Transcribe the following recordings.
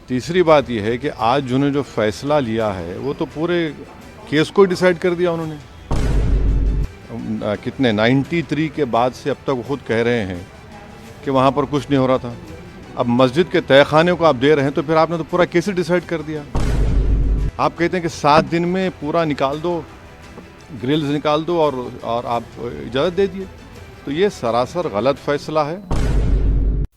तीसरी बात यह है कि आज जिन्होंने जो फैसला लिया है वो तो पूरे केस को डिसाइड कर दिया उन्होंने। कितने 93 के बाद से अब तक वो खुद कह रहे हैं कि वहाँ पर कुछ नहीं हो रहा था। अब मस्जिद के तहखाने को आप दे रहे हैं तो फिर आपने तो पूरा केस ही डिसाइड कर दिया। आप कहते हैं कि 7 दिन में पूरा निकाल दो, ग्रिल्स निकाल दो और आप इजाज़त दे दिए, तो ये सरासर गलत फैसला है।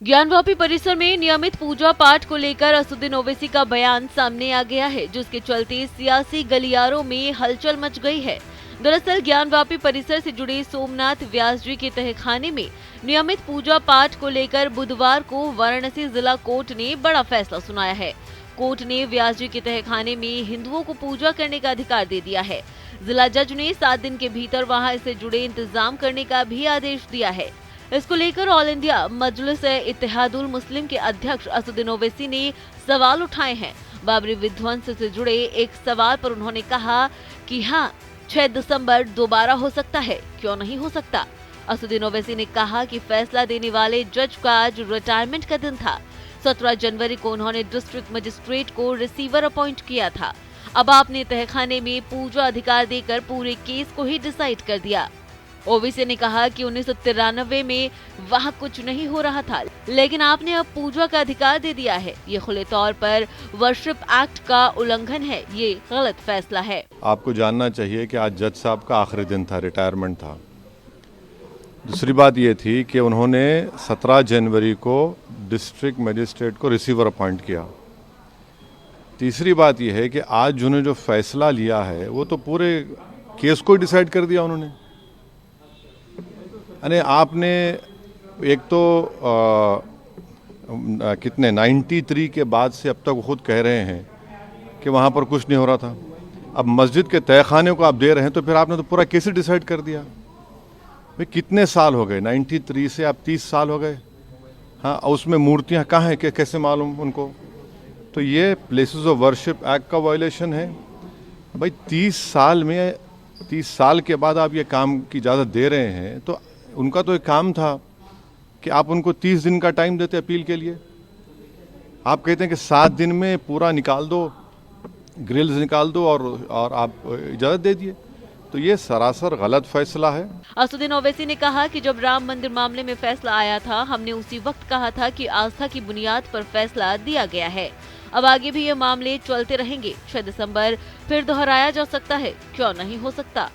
ज्ञानवापी परिसर में नियमित पूजा पाठ को लेकर असदुद्दीन ओवैसी का बयान सामने आ गया है, जिसके चलते सियासी गलियारों में हलचल मच गई है। दरअसल ज्ञानवापी परिसर से जुड़े सोमनाथ व्यास जी के तहखाने में नियमित पूजा पाठ को लेकर बुधवार को वाराणसी जिला कोर्ट ने बड़ा फैसला सुनाया है। कोर्ट ने व्यास जी के तहखाने में हिंदुओं को पूजा करने का अधिकार दे दिया है। जिला जज ने 7 दिन के भीतर वहां इससे जुड़े इंतजाम करने का भी आदेश दिया है। इसको लेकर ऑल इंडिया मजलिस इत्तेहादुल मुस्लिम के अध्यक्ष असदुद्दीन ओवैसी ने सवाल उठाए हैं। बाबरी विध्वंस से जुड़े एक सवाल पर उन्होंने कहा कि हाँ, 6 दिसंबर दोबारा हो सकता है, क्यों नहीं हो सकता। असदुद्दीन ओवैसी ने कहा कि फैसला देने वाले जज का आज रिटायरमेंट का दिन था। 17 जनवरी को उन्होंने डिस्ट्रिक्ट मजिस्ट्रेट को रिसीवर अपॉइंट किया था। अब आपने तहखाने में पूजा अधिकार देकर पूरे केस को ही डिसाइड कर दिया। ओवैसी ने कहा कि 1993 में वहाँ कुछ नहीं हो रहा था, लेकिन आपने अब पूजा का अधिकार दे दिया है। ये खुले तौर पर वर्शिप एक्ट का उल्लंघन है, ये गलत फैसला है। आपको जानना चाहिए कि आज जज साहब का आखिरी दिन था, रिटायरमेंट था। दूसरी बात ये थी कि उन्होंने 17 जनवरी को डिस्ट्रिक्ट मजिस्ट्रेट को रिसीवर अपॉइंट किया। तीसरी बात यह है कि आज जिन्होंने जो फैसला लिया है वो तो पूरे केस को डिसाइड कर दिया उन्होंने। अरे आपने एक तो कितने 93 के बाद से अब तक वो खुद कह रहे हैं कि वहाँ पर कुछ नहीं हो रहा था। अब मस्जिद के तहखाने को आप दे रहे हैं तो फिर आपने तो पूरा केस ही डिसाइड कर दिया। भाई कितने साल हो गए, 93 से आप 30 साल हो गए। हाँ, उसमें मूर्तियाँ कहाँ हैं, कैसे मालूम उनको। तो ये प्लेसेस ऑफ वर्शिप एक्ट का वायलेशन है। भाई 30 साल के बाद आप ये काम की इजाज़त दे रहे हैं, तो उनका तो एक काम था कि आप उनको 30 दिन का टाइम देते अपील के लिए। आप कहते हैं कि 7 दिन में पूरा निकाल दो, ग्रिल्स निकाल दो और आप इजाज़त दे दिए, तो ये सरासर गलत फैसला है। असदुद्दीन ओवैसी ने कहा कि जब राम मंदिर मामले में फैसला आया था, हमने उसी वक्त कहा था कि आस्था की बुनियाद पर फैसला दिया गया है। अब आगे भी ये मामले चलते रहेंगे। 6 दिसंबर फिर दोहराया जा सकता है, क्यों नहीं हो सकता।